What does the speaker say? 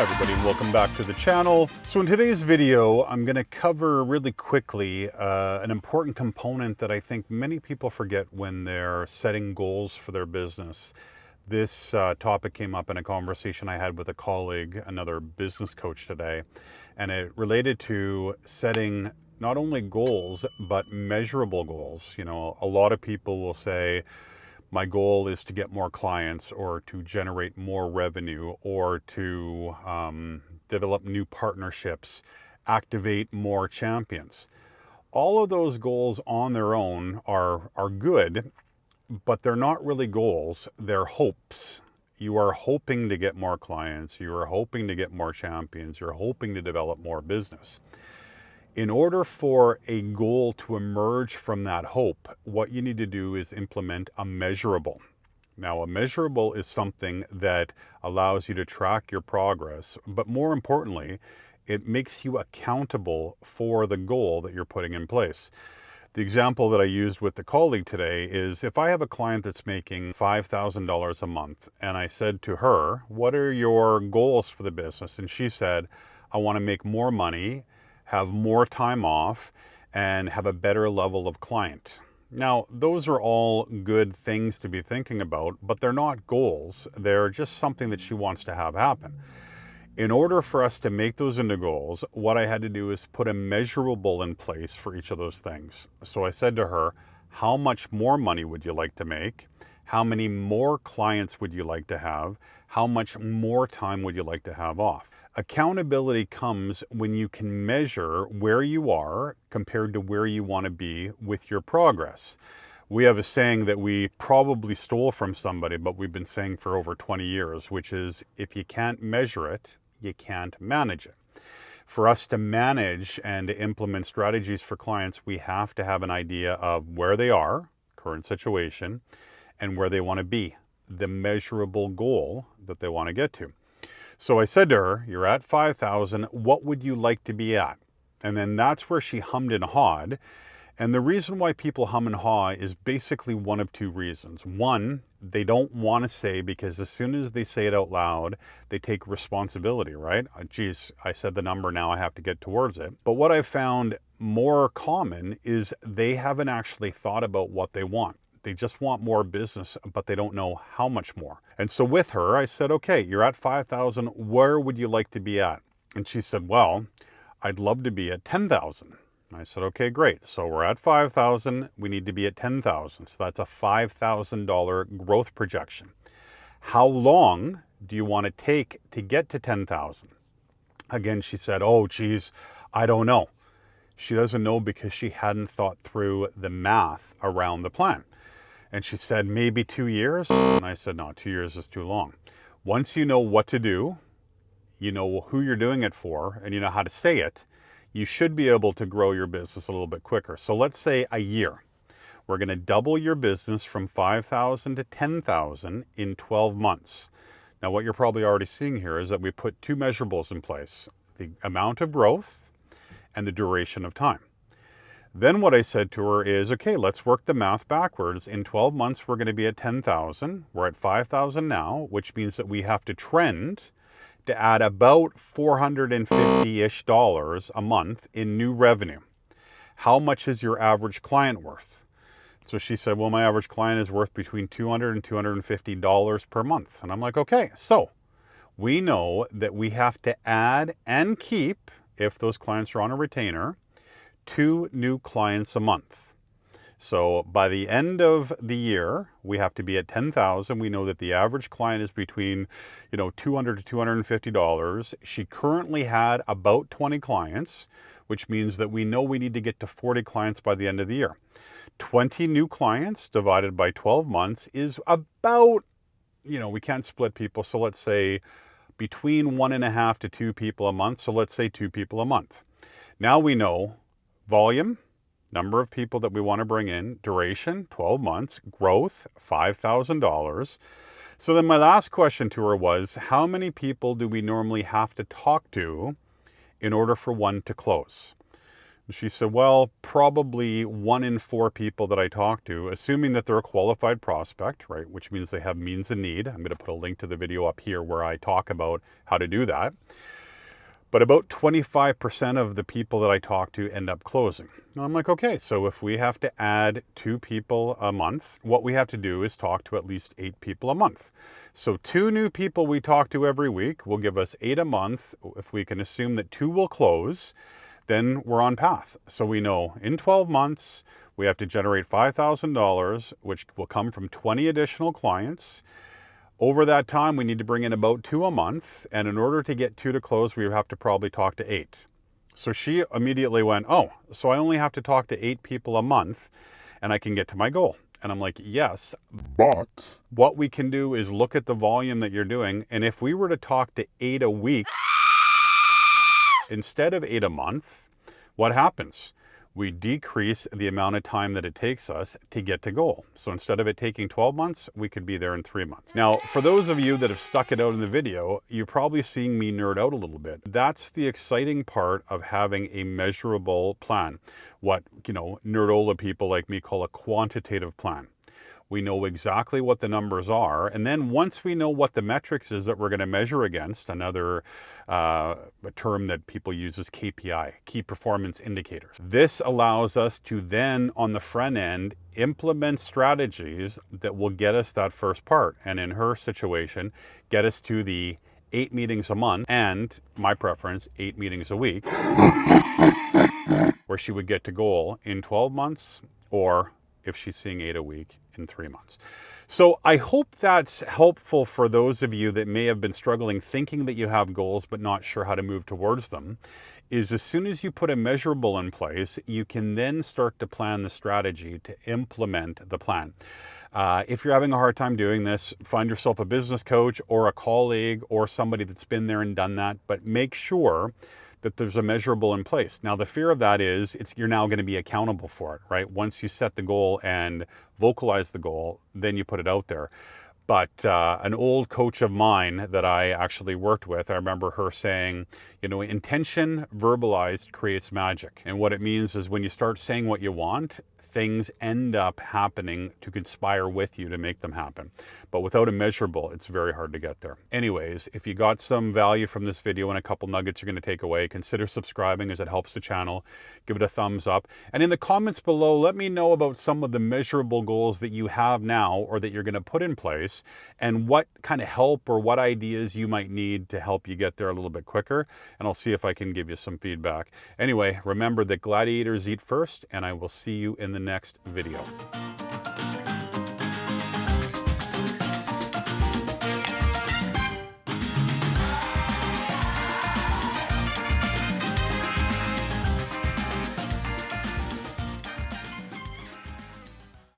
everybody, and welcome back to the channel. So in today's video, I'm going to cover really quickly an important component that I think many people forget when they're setting goals for their business. This topic came up in a conversation I had with a colleague, another business coach today, and it related to setting not only goals, but measurable goals. You know, a lot of people will say, my goal is to get more clients or to generate more revenue or to develop new partnerships, activate more champions. All of those goals on their own are good, but they're not really goals, they're hopes. You are hoping to get more clients, you are hoping to get more champions, you're hoping to develop more business. In order for a goal to emerge from that hope, what you need to do is implement a measurable. Now, a measurable is something that allows you to track your progress, but more importantly, it makes you accountable for the goal that you're putting in place. The example that I used with the colleague today is if I have a client that's making $5,000 a month, and I said to her, what are your goals for the business? And she said, I want to make more money, have more time off, and have a better level of client. Now, those are all good things to be thinking about, but they're not goals. They're just something that she wants to have happen. In order for us to make those into goals, what I had to do is put a measurable in place for each of those things. So I said to her, how much more money would you like to make? How many more clients would you like to have? How much more time would you like to have off? Accountability comes when you can measure where you are compared to where you want to be with your progress. We have a saying that we probably stole from somebody, but we've been saying for over 20 years, which is if you can't measure it, you can't manage it. For us to manage and to implement strategies for clients, we have to have an idea of where they are, current situation, and where they want to be, the measurable goal that they want to get to. So I said to her, you're at 5,000, what would you like to be at? And then that's where she hummed and hawed. And the reason why people hum and haw is basically one of two reasons. One, they don't want to say, because as soon as they say it out loud, they take responsibility, right? Geez, I said the number, now I have to get towards it. But what I've found more common is they haven't actually thought about what they want. They just want more business, but they don't know how much more. And so with her, I said, okay, you're at 5,000. Where would you like to be at? And she said, well, I'd love to be at 10,000. I said, okay, great. So we're at 5,000. We need to be at 10,000. So that's a $5,000 growth projection. How long do you want to take to get to 10,000? Again, she said, oh, geez, I don't know. She doesn't know because she hadn't thought through the math around the plan. And she said, maybe 2 years. And I said, no, 2 years is too long. Once you know what to do, you know who you're doing it for, and you know how to say it, you should be able to grow your business a little bit quicker. So let's say a year. We're going to double your business from 5,000 to 10,000 in 12 months. Now, what you're probably already seeing here is that we put two measurables in place, the amount of growth and the duration of time. Then what I said to her is, okay, let's work the math backwards. In 12 months, we're going to be at 10,000. We're at 5,000 now, which means that we have to trend to add about $450-ish a month in new revenue. How much is your average client worth? So she said, well, my average client is worth between $200 and $250 per month. And I'm like, okay, so we know that we have to add and keep, if those clients are on a retainer, 2 new clients a month. So by the end of the year, we have to be at 10,000. We know that the average client is between, $200 to $250. She currently had about 20 clients, which means that we know we need to get to 40 clients by the end of the year. 20 new clients divided by 12 months is about, we can't split people. So let's say between 1.5 to 2 people a month. So let's say 2 people a month. Now we know volume, number of people that we want to bring in, duration, 12 months, growth, $5,000. So then my last question to her was, how many people do we normally have to talk to in order for one to close? She said, well, probably 1 in 4 people that I talk to, assuming that they're a qualified prospect, right, which means they have means and need. I'm going to put a link to the video up here where I talk about how to do that. But about 25% of the people that I talk to end up closing. And I'm like, okay, so if we have to add 2 people a month, what we have to do is talk to at least 8 people a month. So 2 new people we talk to every week will give us 8 a month. If we can assume that 2 will close, then we're on path. So we know in 12 months, we have to generate $5,000, which will come from 20 additional clients. Over that time, we need to bring in about 2 a month. And in order to get 2 to close, we have to probably talk to 8. So she immediately went, oh, so I only have to talk to 8 people a month and I can get to my goal. And I'm like, yes, but what we can do is look at the volume that you're doing. And if we were to talk to 8 a week, instead of 8 a month, what happens? We decrease the amount of time that it takes us to get to goal. So instead of it taking 12 months, we could be there in 3 months. Now, for those of you that have stuck it out in the video, you're probably seeing me nerd out a little bit. That's the exciting part of having a measurable plan. What, nerdola people like me call a quantitative plan. We know exactly what the numbers are. And then once we know what the metrics is that we're going to measure against, another a term that people use is KPI, key performance indicators. This allows us to then, on the front end, implement strategies that will get us that first part. And in her situation, get us to the 8 meetings a month and, my preference, 8 meetings a week, where she would get to goal in 12 months, or if she's seeing 8 a week, in 3 months. So I hope that's helpful for those of you that may have been struggling thinking that you have goals but not sure how to move towards them. Is as soon as you put a measurable in place, you can then start to plan the strategy to implement the plan. If you're having a hard time doing this, find yourself a business coach or a colleague or somebody that's been there and done that, but make sure that there's a measurable in place. Now, the fear of that is you're now going to be accountable for it, right? Once you set the goal and vocalize the goal, then you put it out there. But an old coach of mine that I actually worked with, I remember her saying, intention verbalized creates magic. And what it means is when you start saying what you want, things end up happening to conspire with you to make them happen. But without a measurable, it's very hard to get there. Anyways, if you got some value from this video and a couple nuggets you're going to take away, consider subscribing as it helps the channel. Give it a thumbs up. And in the comments below, let me know about some of the measurable goals that you have now or that you're going to put in place and what kind of help or what ideas you might need to help you get there a little bit quicker. And I'll see if I can give you some feedback. Anyway, remember that gladiators eat first, and I will see you in the next video.